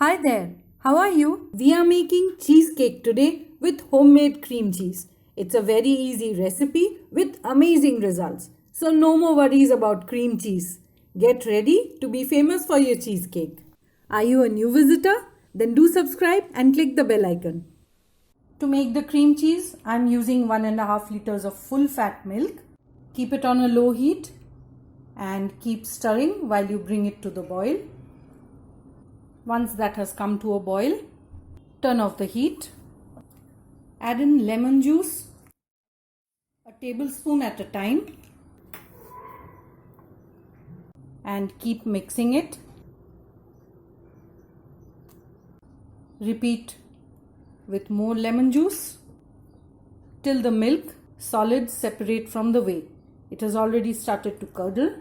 Hi there, how are you? We are making cheesecake today with homemade cream cheese. It's a very easy recipe with amazing results. So no more worries about cream cheese. Get ready to be famous for your cheesecake. Are you a new visitor? Then do subscribe and click the bell icon. To make the cream cheese, I'm using 1.5 liters of full fat milk. Keep it on a low heat and keep stirring while you bring it to the boil. Once that has come to a boil, turn off the heat. Add in lemon juice, a tablespoon at a time, and keep mixing it. Repeat with more lemon juice till the milk solids separate from the whey. It has already started to curdle.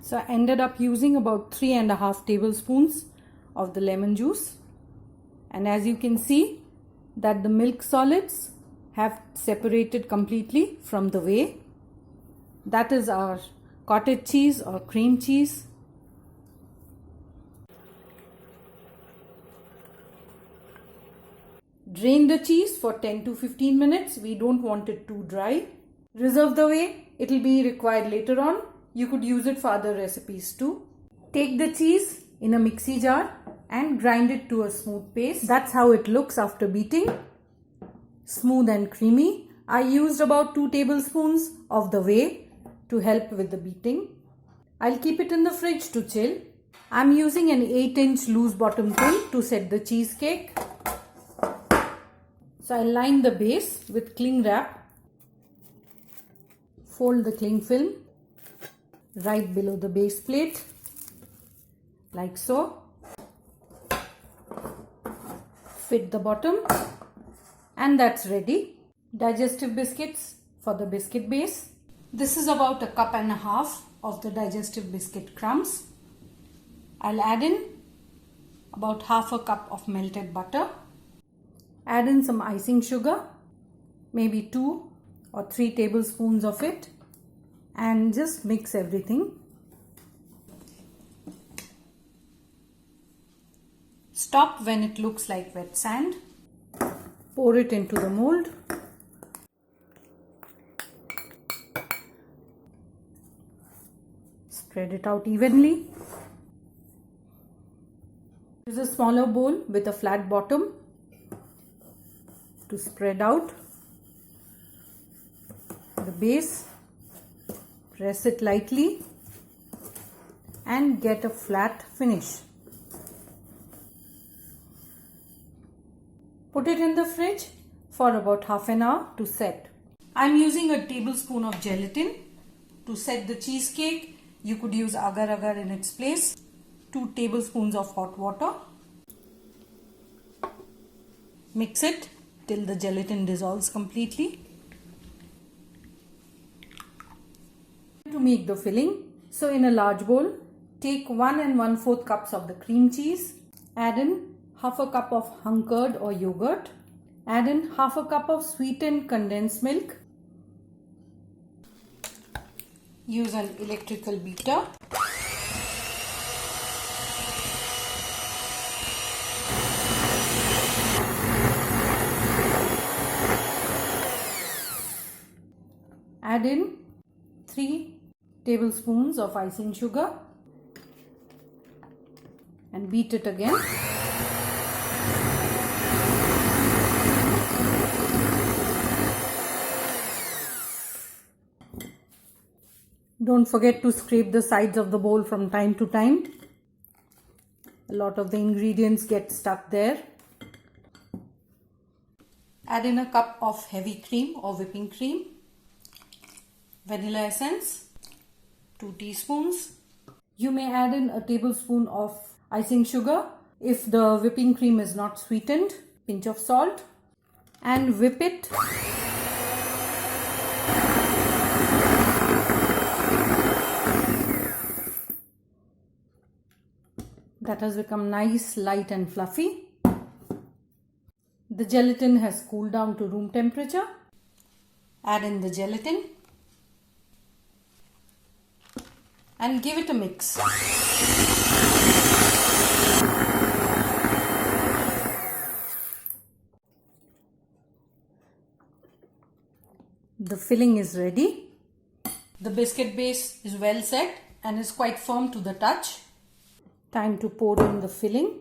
So I ended up using about 3.5 tablespoons of the lemon juice, and as you can see that the milk solids have separated completely from the whey. That is our cottage cheese or cream cheese. Drain the cheese for 10 to 15 minutes. We don't want it too dry. Reserve the whey. It will be required later on. You could use it for other recipes too. Take the cheese in a mixie jar and grind it to a smooth paste. That's how it looks after beating. Smooth and creamy. I used about 2 tablespoons of the whey to help with the beating. I'll keep it in the fridge to chill. I'm using an 8-inch loose bottom tin to set the cheesecake. So I'll line the base with cling wrap. Fold the cling film right below the base plate, like so. Fit the bottom, and that's ready. Digestive biscuits for the biscuit base. This is about 1.5 cups of the digestive biscuit crumbs. I'll add in about 1/2 cup of melted butter. Add in some icing sugar, maybe 2 or 3 tablespoons of it, and just mix everything. Stop when it looks like wet sand. Pour it into the mold. Spread it out evenly. Use a smaller bowl with a flat bottom to spread out the base. Press it lightly and get a flat finish. Put it in the fridge for about half an hour to set. I'm using a tablespoon of gelatin to set the cheesecake. You could use agar agar in its place. 2 tablespoons of hot water. Mix it till the gelatin dissolves completely. To make the filling, so in a large bowl, take 1 1/4 cups of the cream cheese. Add in 1/2 cup of hung curd or yogurt. Add in 1/2 cup of sweetened condensed milk. Use an electrical beater. Add in 3 tablespoons of icing sugar and beat it again. Don't forget to scrape the sides of the bowl from time to time. A lot of the ingredients get stuck there. Add in a cup of heavy cream or whipping cream. Vanilla essence, 2 teaspoons. You may add in a tablespoon of icing sugar if the whipping cream is not sweetened. Pinch of salt and whip it. That has become nice, light and fluffy. The gelatin has cooled down to room temperature. Add in the gelatin and give it a mix. The filling is ready. The biscuit base is well set and is quite firm to the touch. Time to pour in the filling.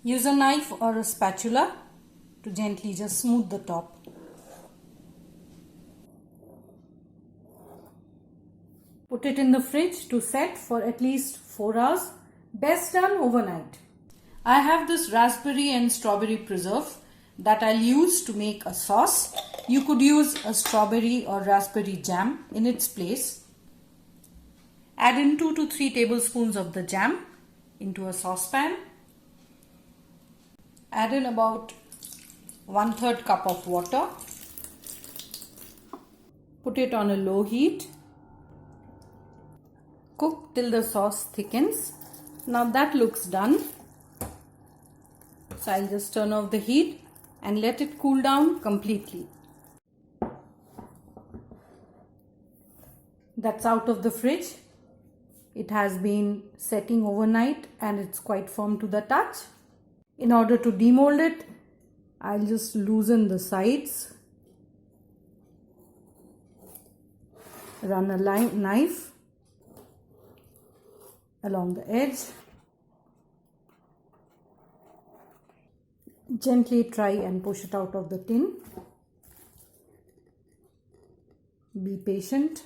Use a knife or a spatula to gently just smooth the top. Put it in the fridge to set for at least 4 hours. Best done overnight. I have this raspberry and strawberry preserve that I'll use to make a sauce. You could use a strawberry or raspberry jam in its place. Add in 2 to 3 tablespoons of the jam into a saucepan. Add in about 1/3 cup of water. Put it on a low heat. Cook till the sauce thickens. Now that looks done. So I'll just turn off the heat and let it cool down completely. That's out of the fridge. It has been setting overnight and it's quite firm to the touch. In order to demold it, I'll just loosen the sides. Run a knife along the edge. Gently try and push it out of the tin. Be patient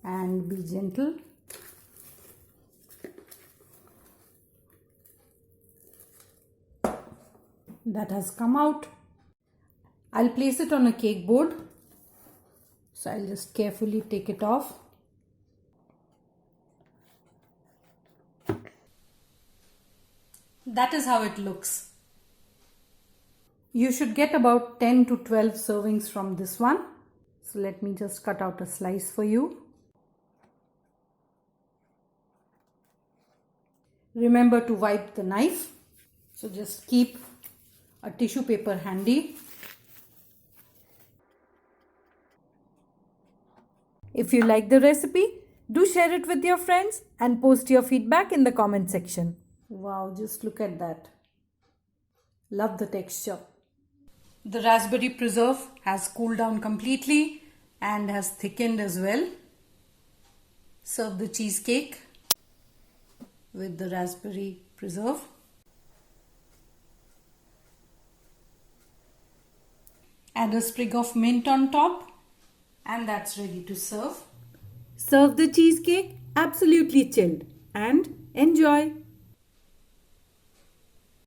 and be gentle. That has come out. I'll place it on a cake board. So I'll just carefully take it off. That is how it looks. You should get about 10 to 12 servings from this one. So let me just cut out a slice for you. Remember to wipe the knife. So just keep a tissue paper handy. If you like the recipe, do share it with your friends and post your feedback in the comment section. Wow, just look at that. Love the texture. The raspberry preserve has cooled down completely and has thickened as well. Serve the cheesecake with the raspberry preserve. Add a sprig of mint on top and that's ready to serve. Serve the cheesecake absolutely chilled and enjoy.